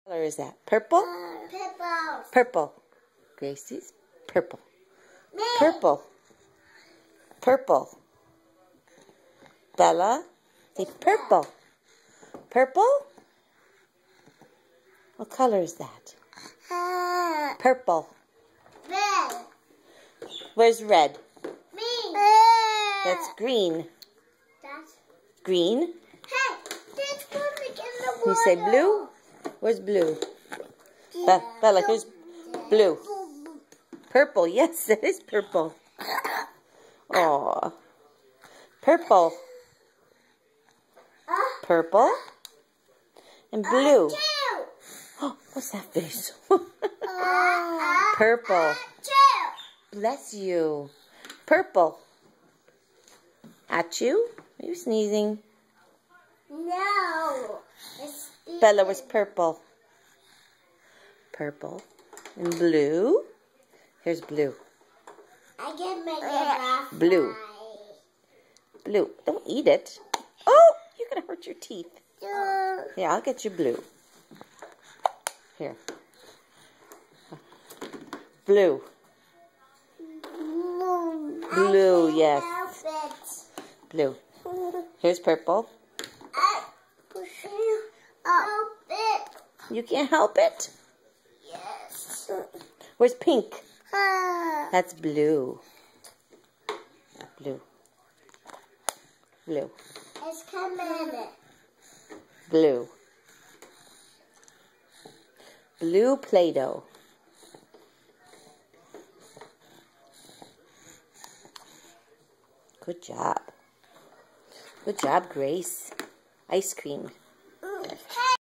What color is that? Purple? Purple. Purple. Gracie's purple. Me. Purple. Purple. Bella? Say purple. Purple? What color is that? Purple. Red. Where's red? Me. That's green. That's Green? hey, that's perfect in the water. You say blue? Where's blue? Bella, here's blue. Purple. Yes, it is purple. Aw. Purple. Purple. And blue. Oh, what's that face? Purple. Bless you. Purple. At you? Are you sneezing? No. Bella was purple. Purple. And blue. Here's blue. I can make it laugh. Blue. Blue. Don't eat it. Oh, you're going to hurt your teeth. Yeah, I'll get you blue. Here. Blue. Blue, yes. Blue. Here's purple. You can't help it? Yes. Where's pink? That's blue. Blue. Blue. It's coming. Blue. Blue Play-Doh. Good job. Good job, Grace. Ice cream.